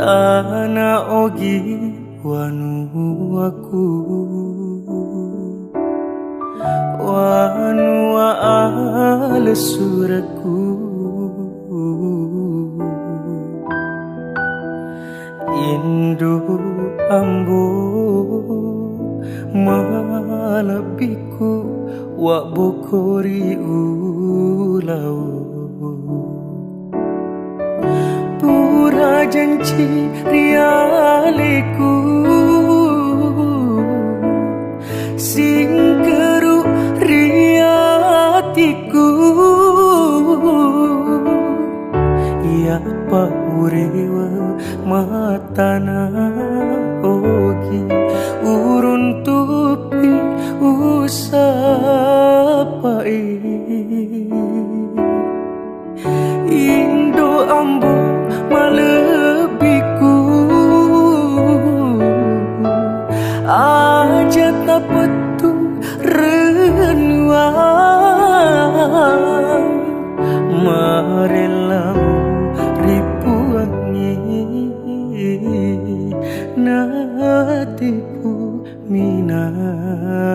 Kana ogi wanu aku wanu ala suraku Indo ambo malabiku wa bokori ulau pura janji rialeku singkeru riatiku ia paurewa matana ogi urun tupi usapai Indo ambo malebiku aja tapetu renuang marelam ripuangi natipu minasaku